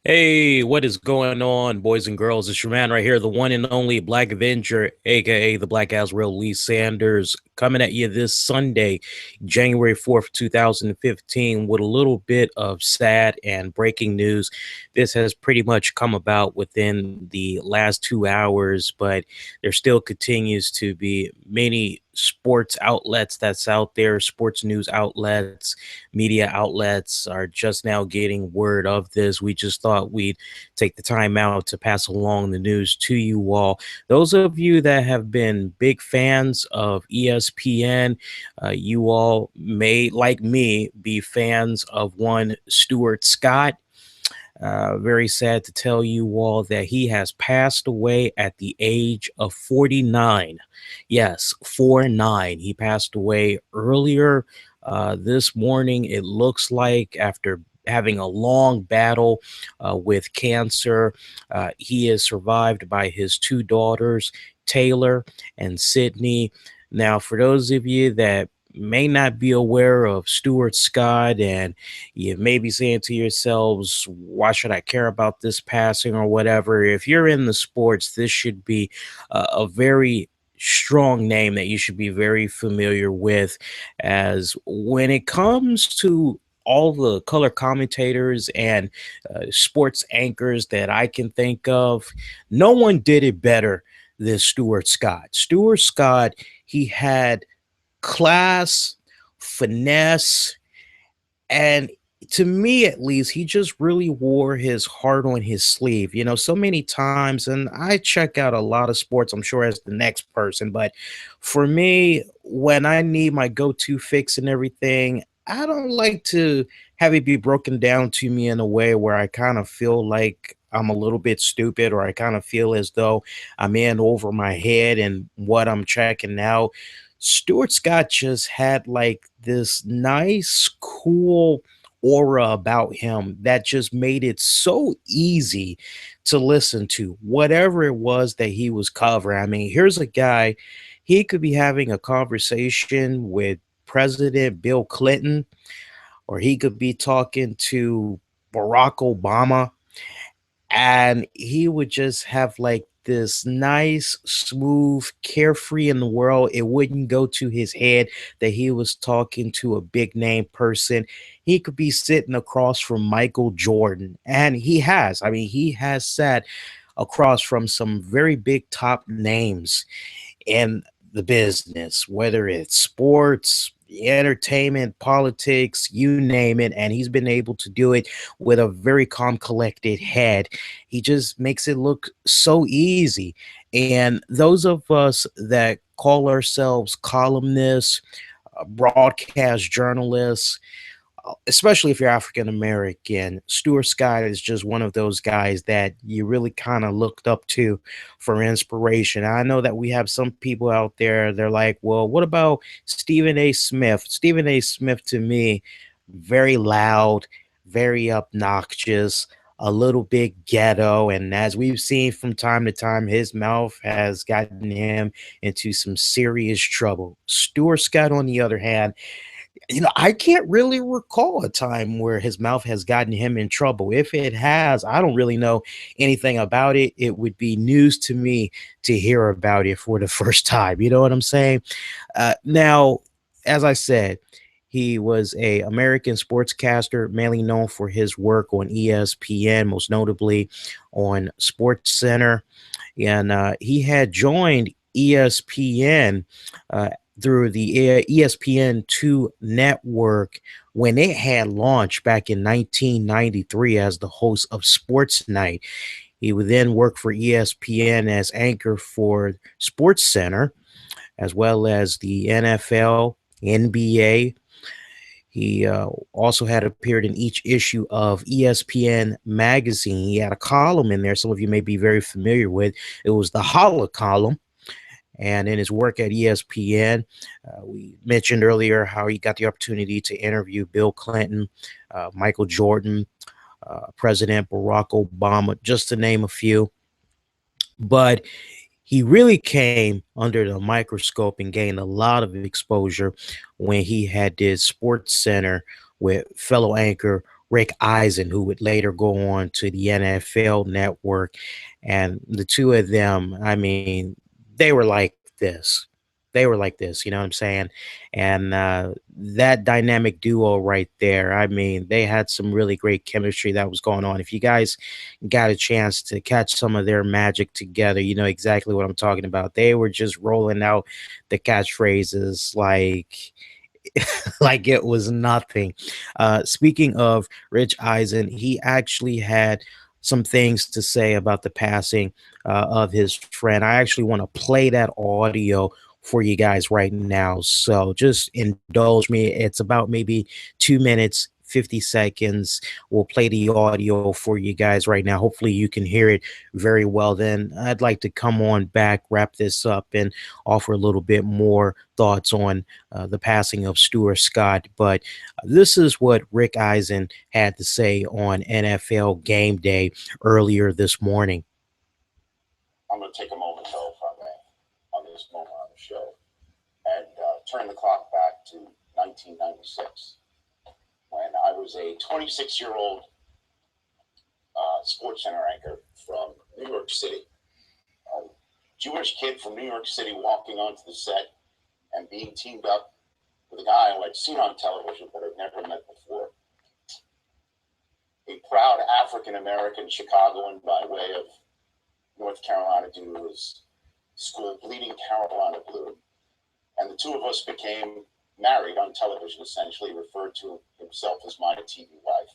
Hey, what is going on, boys and girls? It's your man right here, the one and only Black Avenger, aka the Black Azrael Lee Sanders, coming at you this Sunday, January 4th, 2015, with a little bit of sad and breaking news. This has pretty much come about within the last 2 hours, but there still continues to be many sports outlets that's out there, sports news outlets, media outlets are just now getting word of this. We just thought we'd take the time out to pass along the news to you all. Those of you that have been big fans of ESPN, you all may, like me, be fans of one Stuart Scott. Very sad to tell you all that he has passed away at the age of 49. Yes, 49. He passed away earlier this morning. It looks like after having a long battle with cancer, he is survived by his two daughters, Taylor and Sydney. Now, for those of you that may not be aware of Stuart Scott, and you may be saying to yourselves, why should I care about this passing or whatever? If you're in the sports, this should be a very strong name that you should be very familiar with, as when it comes to all the color commentators and sports anchors that I can think of, no one did it better than Stuart Scott. Stuart Scott, he had class, finesse, and to me at least, he just really wore his heart on his sleeve. You know, so many times, and I check out a lot of sports, I'm sure, as the next person, but for me, when I need my go-to fix and everything, I don't like to have it be broken down to me in a way where I kind of feel like I'm a little bit stupid, or I kind of feel as though I'm in over my head and what I'm checking out. Stuart Scott just had like this nice, cool aura about him that just made it so easy to listen to whatever it was that he was covering. I mean, here's a guy, he could be having a conversation with President Bill Clinton, or he could be talking to Barack Obama, and he would just have like this nice, smooth, carefree in the world. It wouldn't go to his head that he was talking to a big name person. He could be sitting across from Michael Jordan, and he has. I mean, he has sat across from some very big top names in the business, whether it's sports, entertainment, politics, you name it. And he's been able to do it with a very calm, collected head. He just makes it look so easy. And those of us that call ourselves columnists, broadcast journalists, especially if you're African American, Stuart Scott is just one of those guys that you really kind of looked up to for inspiration. I know that we have some people out there, they're like, well, what about Stephen A. Smith? Stephen A. Smith, to me, very loud, very obnoxious, a little bit ghetto. And as we've seen from time to time, his mouth has gotten him into some serious trouble. Stuart Scott, on the other hand, I can't really recall a time where his mouth has gotten him in trouble. If it has, I don't really know anything about it. It would be news to me to hear about it for the first time. You know what I'm saying? Now, as I said, he was a American sportscaster, mainly known for his work on ESPN, most notably on Sports Center, and he had joined ESPN uh, through the ESPN2 network when it had launched back in 1993 as the host of Sports Night. He would then work for ESPN as anchor for Sports Center, as well as the NFL, NBA. He also had appeared in each issue of ESPN magazine. He had a column in there, some of you may be very familiar with. It was the Holla column. And in his work at ESPN, we mentioned earlier how he got the opportunity to interview Bill Clinton, Michael Jordan, President Barack Obama, just to name a few. But he really came under the microscope and gained a lot of exposure when he had did Sports Center with fellow anchor Rick Eisen, who would later go on to the NFL Network. And the two of them, I mean, they were like this. They were like this, you know what I'm saying? And that dynamic duo right there, I mean, they had some really great chemistry that was going on. If you guys got a chance to catch some of their magic together, you know exactly what I'm talking about. They were just rolling out the catchphrases like it was nothing. Speaking of Rich Eisen, he actually had some things to say about the passing of his friend. I actually want to play that audio for you guys right now. So just indulge me. It's about maybe 2 minutes, 50 seconds. We'll play the audio for you guys right now. Hopefully, you can hear it very well. Then I'd like to come on back, wrap this up, and offer a little bit more thoughts on the passing of Stuart Scott. But this is what Rick Eisen had to say on NFL Game Day earlier this morning. I'm going to take a moment, though, if I may, on this moment on the show, and turn the clock back to 1996, when I was a 26-year-old Sports Center anchor from New York City. A Jewish kid from New York City walking onto the set and being teamed up with a guy who I'd seen on television but I'd never met before. A proud African-American Chicagoan by way of North Carolina due to his school bleeding Carolina blue. And the two of us became married on television, essentially referred to himself as my TV wife.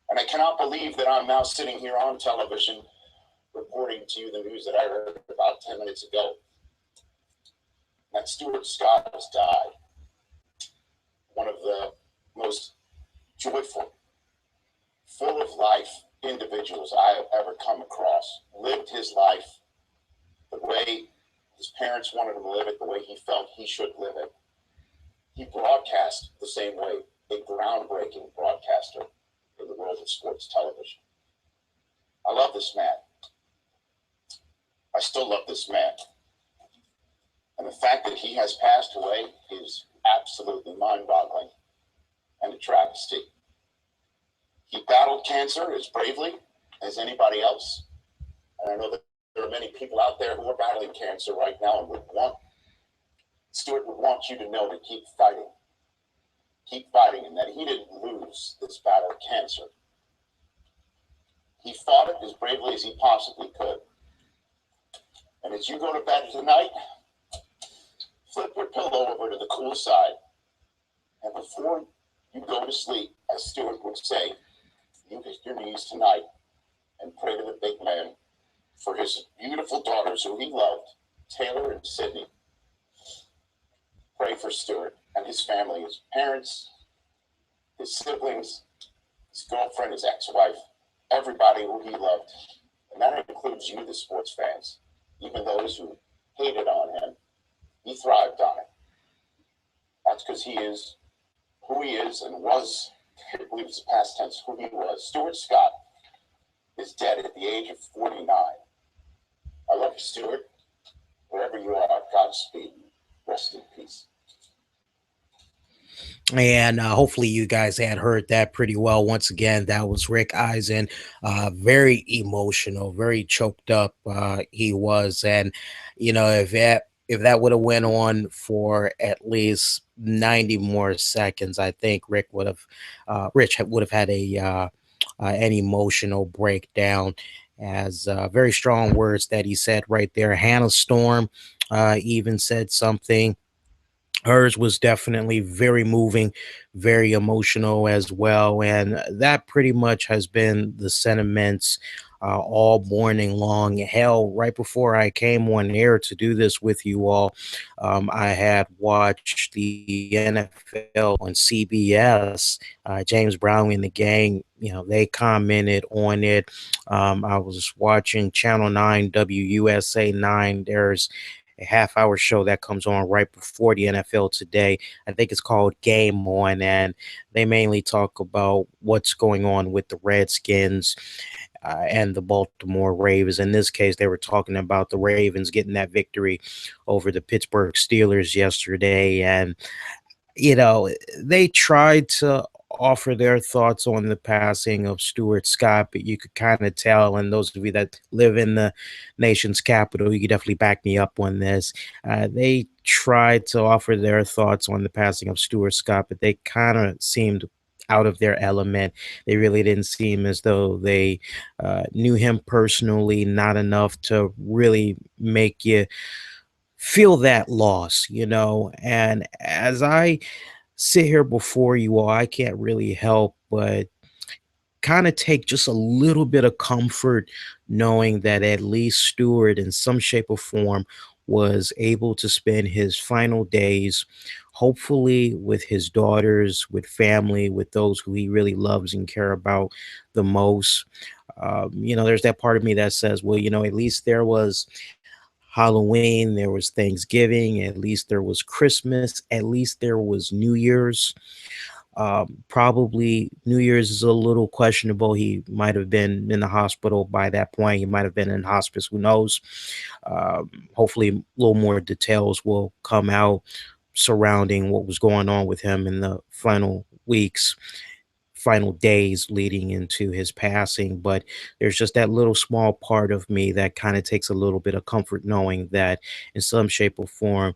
And I cannot believe that I'm now sitting here on television reporting to you the news that I heard about 10 minutes ago. That Stuart Scott has died. One of the most joyful, full of life individuals I have ever come across. Lived his life the way his parents wanted him to live it, the way he felt he should live it. He broadcast the same way, a groundbreaking broadcaster in the world of sports television. I love this man. I still love this man. And the fact that he has passed away is absolutely mind-boggling and a travesty. He battled cancer as bravely as anybody else. And I know that there are many people out there who are battling cancer right now and Stuart would want you to know to keep fighting, and that he didn't lose this battle of cancer. He fought it as bravely as he possibly could. And as you go to bed tonight, flip your pillow over to the cool side. And before you go to sleep, as Stuart would say, you hit your knees tonight and pray to the big man for his beautiful daughters who he loved, Taylor and Sydney. Pray for Stuart and his family, his parents, his siblings, his girlfriend, his ex-wife, everybody who he loved. And that includes you, the sports fans, even those who hated on him. He thrived on it. That's because he is who he is and was, I believe it's past tense, who he was. Stuart Scott is dead at the age of 49. I love you, Stuart. Wherever you are, Godspeed. Rest in peace. And hopefully you guys had heard that pretty well. Once again, that was Rick Eisen. Very emotional, very choked up he was. And, you know, if that would have went on for at least 90 more seconds, I think Rich would have had an emotional breakdown, as very strong words that he said right there. Hannah Storm even said something. Hers was definitely very moving, very emotional as well. And that pretty much has been the sentiments all morning long. Hell, right before I came on air to do this with you all, I had watched the NFL on CBS. James Brown and the gang, you know, they commented on it. I was watching Channel 9, WUSA 9. There's a half-hour show that comes on right before the NFL today. I think it's called Game On, and they mainly talk about what's going on with the Redskins and the Baltimore Ravens. In this case, they were talking about the Ravens getting that victory over the Pittsburgh Steelers yesterday, and you know, they tried to offer their thoughts on the passing of Stuart Scott, but you could kind of tell, and those of you that live in the nation's capital, you could definitely back me up on this. They tried to offer their thoughts on the passing of Stuart Scott, but they kind of seemed out of their element. They really didn't seem as though they knew him personally, not enough to really make you feel that loss, you know. And as I sit here before you all, I can't really help but kind of take just a little bit of comfort knowing that at least Stewart, in some shape or form, was able to spend his final days, hopefully with his daughters, with family, with those who he really loves and care about the most. You know, there's that part of me that says, well, you know, at least there was Halloween, there was Thanksgiving, at least there was Christmas, at least there was New Year's. Probably New Year's is a little questionable. He might have been in the hospital by that point. He might have been in hospice. Who knows? Hopefully, a little more details will come out surrounding what was going on with him in the final weeks, final days leading into his passing. But there's just that little small part of me that kind of takes a little bit of comfort knowing that in some shape or form,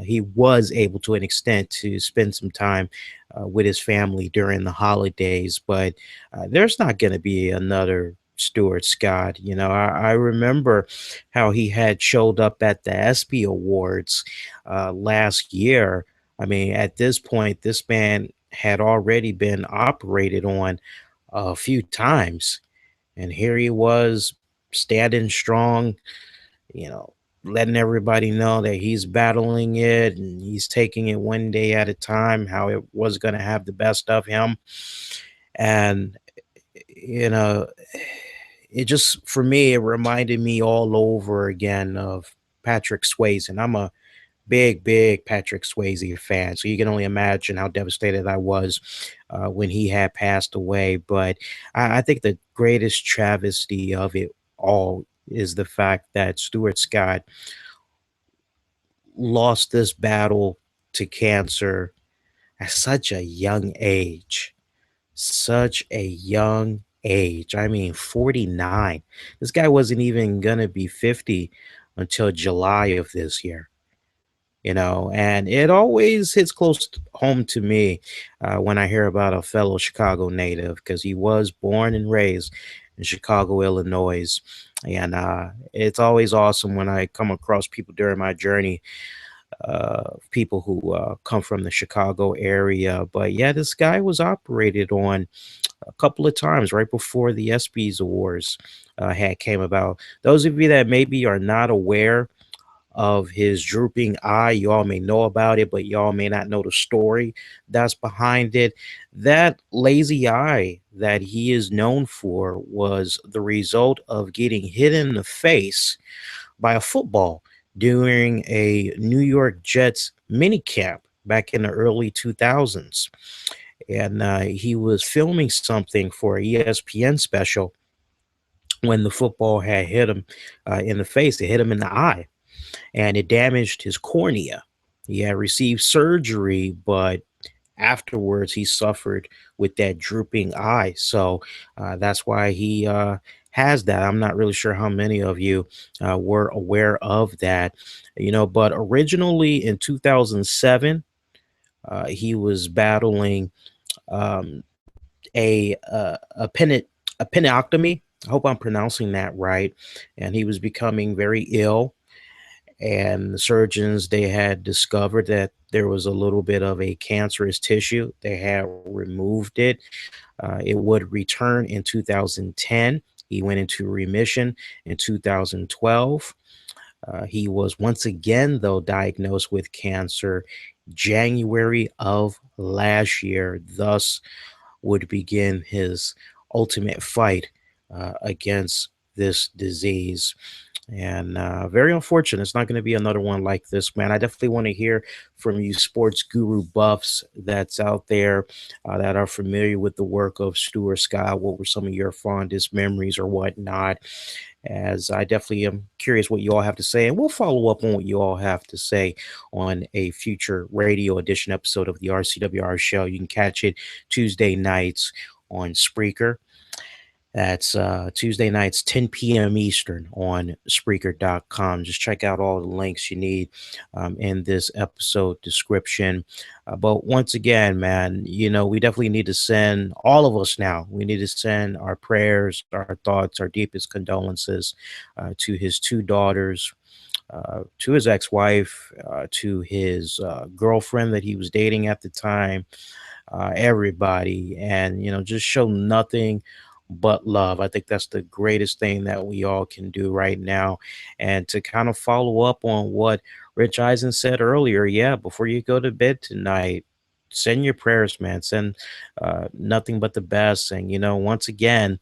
he was able to an extent to spend some time with his family during the holidays. But there's not going to be another Stuart Scott. You know, I remember how he had showed up at the ESPY Awards last year. I mean, at this point, this man had already been operated on a few times. And here he was standing strong, you know, letting everybody know that he's battling it and he's taking it one day at a time, how it was going to have the best of him. And, you know, it just, for me, it reminded me all over again of Patrick Swayze. And I'm a big Patrick Swayze fan. So you can only imagine how devastated I was when he had passed away. But I think the greatest travesty of it all is the fact that Stuart Scott lost this battle to cancer at such a young age. Such a young age. I mean, 49. This guy wasn't even going to be 50 until July of this year, you know, and it always hits close home to me when I hear about a fellow Chicago native because he was born and raised in Chicago, Illinois. And it's always awesome when I come across people during my journey, people who come from the Chicago area. But yeah, this guy was operated on a couple of times right before the ESPYS Awards had came about. Those of you that maybe are not aware of his drooping eye. Y'all may know about it, but y'all may not know the story that's behind it. That lazy eye that he is known for was the result of getting hit in the face by a football during a New York Jets minicamp back in the early 2000s. And he was filming something for a ESPN special when the football had hit him in the face. It hit him in the eye and it damaged his cornea. He had received surgery, but afterwards he suffered with that drooping eye. So that's why he has that. I'm not really sure how many of you were aware of that, you know, but originally in 2007, he was battling um, a penectomy. I hope I'm pronouncing that right. And he was becoming very ill, and the surgeons, they had discovered that there was a little bit of a cancerous tissue. They had removed it. It would return in 2010. He went into remission in 2012. He was once again, though, diagnosed with cancer January of last year. Thus would begin his ultimate fight against this disease. And very unfortunate. It's not going to be another one like this, man. I definitely want to hear from you, sports guru buffs that's out there that are familiar with the work of Stuart Scott. What were some of your fondest memories or whatnot? As I definitely am curious what you all have to say, and we'll follow up on what you all have to say on a future radio edition episode of the RCWR show. You can catch it Tuesday nights on Spreaker. That's Tuesday nights, 10 p.m. Eastern on Spreaker.com. Just check out all the links you need in this episode description. But once again, man, we definitely need to send all of us now. We need to send our prayers, our thoughts, our deepest condolences to his two daughters, to his ex-wife, to his girlfriend that he was dating at the time, everybody, and just show nothing but love. I think that's the greatest thing that we all can do right now. And to kind of follow up on what Rich Eisen said earlier, yeah, before you go to bed tonight, send your prayers, man. Send nothing but the best. And once again,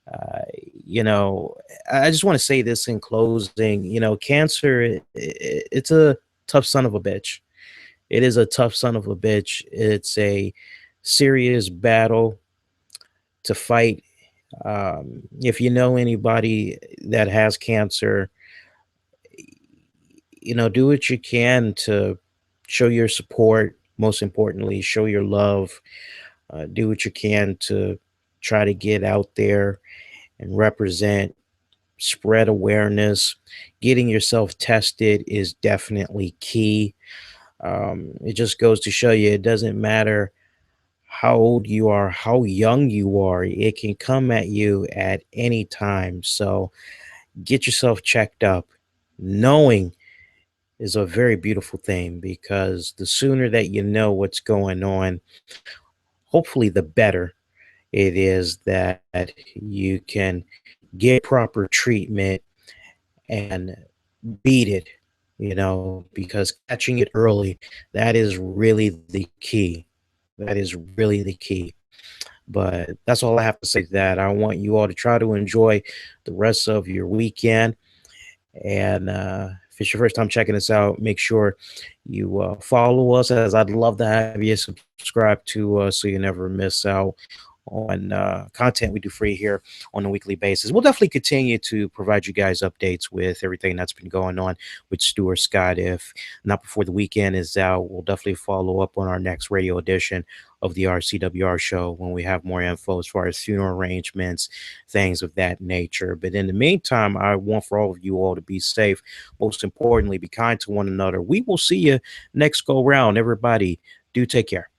uh, you know, I just want to say this in closing. Cancer, it's a tough son of a bitch. It is a tough son of a bitch. It's a serious battle to fight. If you know anybody that has cancer, do what you can to show your support. Most importantly, show your love. Do what you can to try to get out there and represent, spread awareness. Getting yourself tested is definitely key. It just goes to show you it doesn't matter how old you are, how young you are, it can come at you at any time. So get yourself checked up. Knowing is a very beautiful thing because the sooner that you know what's going on, hopefully, the better it is that you can get proper treatment and beat it, because catching it early, that is really the key. That is really the key. But that's all I have to say to that. I want you all to try to enjoy the rest of your weekend. And if it's your first time checking us out, make sure you follow us, as I'd love to have you subscribe to us so you never miss out on content we do free here on a weekly basis. We'll definitely continue to provide you guys updates with everything that's been going on with Stuart Scott. If not before the weekend is out, we'll definitely follow up on our next radio edition of the RCWR show when we have more info as far as funeral arrangements, things of that nature. But in the meantime, I want for all of you all to be safe. Most importantly, be kind to one another. We will see you next go round. Everybody, do take care.